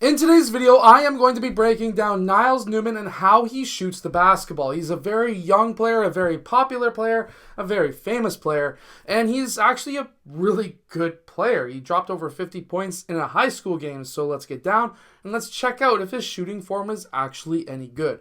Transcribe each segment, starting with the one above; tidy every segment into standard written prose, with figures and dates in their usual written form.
In today's video, I am going to be breaking down Niles Neumann and how he shoots the basketball. He's a very young player, a very popular player, a very famous player, and he's actually a really good player. He dropped over 50 points in a high school game, so let's get down and let's check out if his shooting form is actually any good.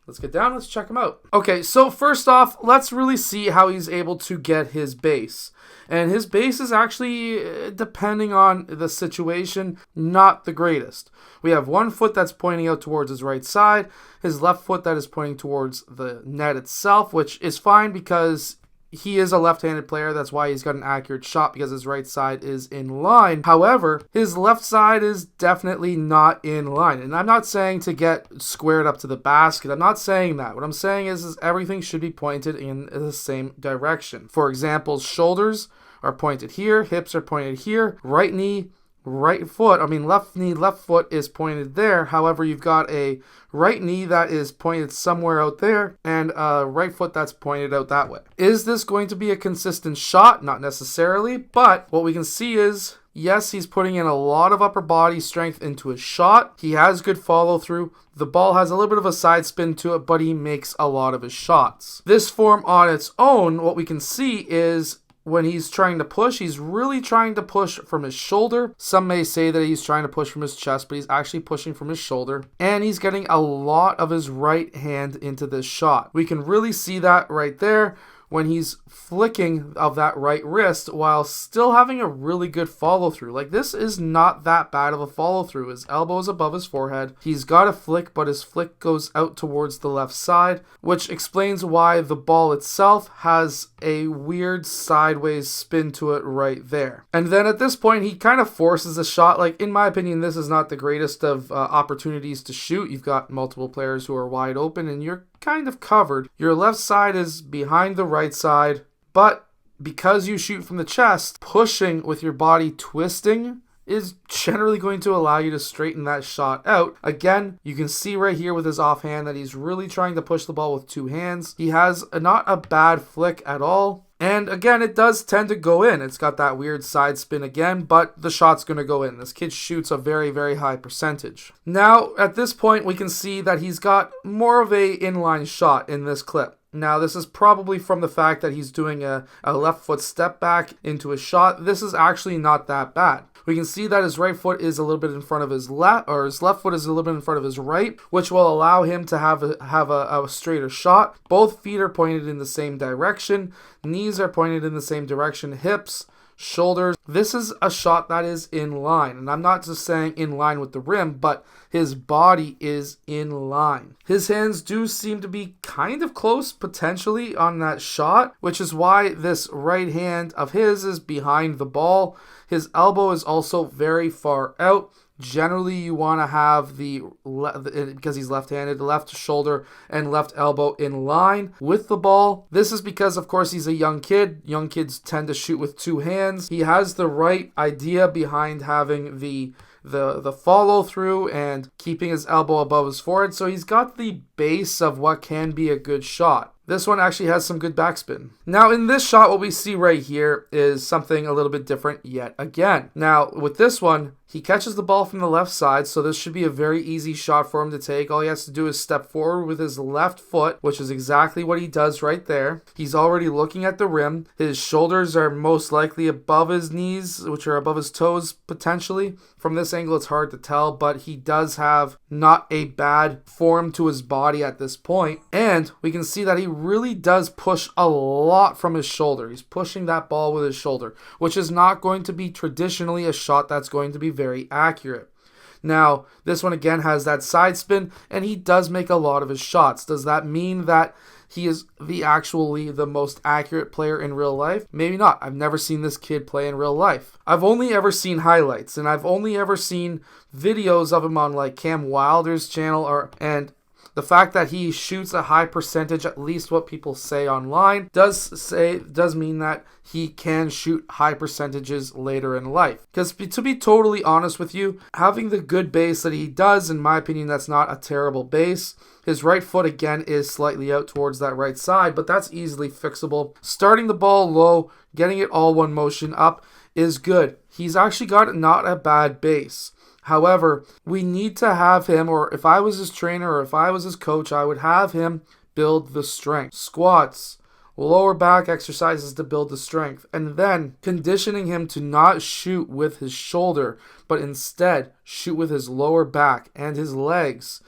Let's get down, let's check him out. Okay, so first off, let's really see how he's able to get his base. And his base is actually, depending on the situation, not the greatest. We have one foot that's pointing out towards his right side, his left foot that is pointing towards the net itself, which is fine because he is a left-handed player. That's why he's got an accurate shot, because his right side is in line. However, his left side is definitely not in line. And I'm not saying to get squared up to the basket. I'm not saying that. What I'm saying is everything should be pointed in the same direction. For example, shoulders are pointed here, hips are pointed here, right knee, left knee, left foot is pointed there. However, you've got a right knee that is pointed somewhere out there and a right foot that's pointed out that way. Is this going to be a consistent shot? Not necessarily, but what we can see is, yes, he's putting in a lot of upper body strength into his shot. He has good follow through. The ball has a little bit of a side spin to it, but he makes a lot of his shots. This form on its own, what we can see is when he's trying to push, he's really trying to push from his shoulder. Some may say that he's trying to push from his chest, but he's actually pushing from his shoulder. And he's getting a lot of his right hand into this shot. We can really see that right there when he's flicking of that right wrist while still having a really good follow through. Like, this is not that bad of a follow through. His elbow is above his forehead. He's got a flick, but his flick goes out towards the left side, which explains why the ball itself has a weird sideways spin to it right there. And then at this point, he kind of forces a shot. Like, in my opinion, this is not the greatest of opportunities to shoot. You've got multiple players who are wide open and you're kind of covered. Your left side is behind the right side, but because you shoot from the chest, pushing with your body twisting is generally going to allow you to straighten that shot out. Again, you can see right here with his offhand that he's really trying to push the ball with two hands. He has not a bad flick at all. And again, it does tend to go in. It's got that weird side spin again, but the shot's going to go in. This kid shoots a very, very high percentage. Now, at this point, we can see that he's got more of a inline shot in this clip. Now, this is probably from the fact that he's doing a left foot step back into his shot. This is actually not that bad. We can see that his right foot is a little bit in front of his left, or his left foot is a little bit in front of his right, which will allow him to have a straighter shot. Both feet are pointed in the same direction. Knees are pointed in the same direction. Hips, shoulders. This is a shot that is in line. And I'm not just saying in line with the rim, but his body is in line. His hands do seem to be kind of close potentially on that shot, which is why this right hand of his is behind the ball. His elbow is also very far out. Generally, you want to have because he's left-handed, left shoulder and left elbow in line with the ball. This is because, of course, he's a young kid. Young kids tend to shoot with two hands. He has the right idea behind having the follow through and keeping his elbow above his forehead. So he's got the base of what can be a good shot. This one actually has some good backspin. Now, in this shot, what we see right here is something a little bit different yet again. Now, with this one, he catches the ball from the left side, so this should be a very easy shot for him to take. All he has to do is step forward with his left foot, which is exactly what he does right there. He's already looking at the rim. His shoulders are most likely above his knees, which are above his toes, potentially. From this angle, it's hard to tell, but he does have not a bad form to his body at this point. And we can see that he really does push a lot from his shoulder. He's pushing that ball with his shoulder, which is not going to be traditionally a shot that's going to be very accurate. Now, this one again has that side spin, and he does make a lot of his shots. Does that mean that he is the most accurate player in real life? Maybe not. I've never seen this kid play in real life. I've only ever seen highlights, and I've only ever seen videos of him on like Cam Wilder's channel, and the fact that he shoots a high percentage, at least what people say online, does mean that he can shoot high percentages later in life. Because to be totally honest with you, having the good base that he does, in my opinion, that's not a terrible base. His right foot, again, is slightly out towards that right side, but that's easily fixable. Starting the ball low, getting it all one motion up is good. He's actually got not a bad base. However, we need to have him, or if I was his trainer or if I was his coach, I would have him build the strength. Squats, lower back exercises to build the strength, and then conditioning him to not shoot with his shoulder, but instead shoot with his lower back and his legs,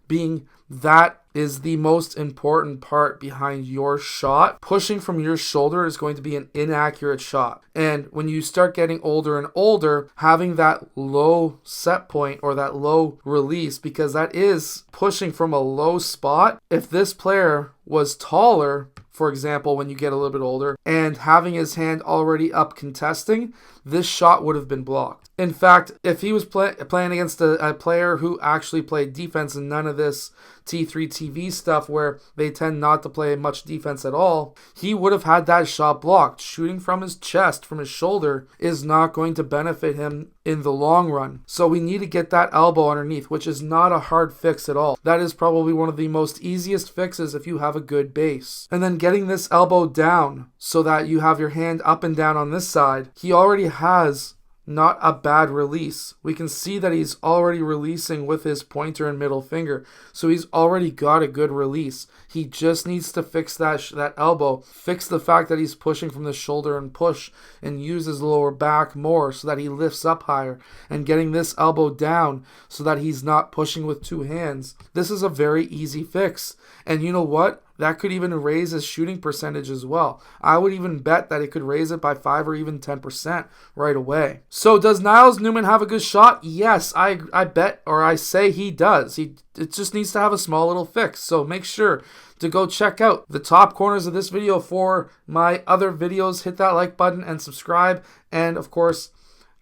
being that is the most important part behind your shot. Pushing from your shoulder is going to be an inaccurate shot. And when you start getting older and older, having that low set point or that low release, because that is pushing from a low spot. If this player was taller, for example, when you get a little bit older, and having his hand already up contesting, this shot would have been blocked. In fact, if he was playing against a player who actually played defense and none of this T3 TV stuff where they tend not to play much defense at all, he would have had that shot blocked. Shooting from his chest, from his shoulder, is not going to benefit him in the long run. So we need to get that elbow underneath, which is not a hard fix at all. That is probably one of the most easiest fixes if you have a good base. And then getting this elbow down so that you have your hand up and down on this side. He already has not a bad release. We can see that he's already releasing with his pointer and middle finger. So he's already got a good release. He just needs to fix that elbow. Fix the fact that he's pushing from the shoulder and push and use his lower back more so that he lifts up higher. And getting this elbow down so that he's not pushing with two hands. This is a very easy fix. And you know what? That could even raise his shooting percentage as well. I would even bet that it could raise it by 5 or even 10% right away. So does Niles Neumann have a good shot? Yes, I bet, or I say he does. It just needs to have a small little fix. So make sure to go check out the top corners of this video for my other videos. Hit that like button and subscribe. And of course,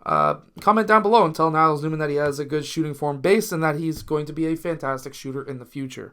comment down below and tell Niles Neumann that he has a good shooting form base and that he's going to be a fantastic shooter in the future.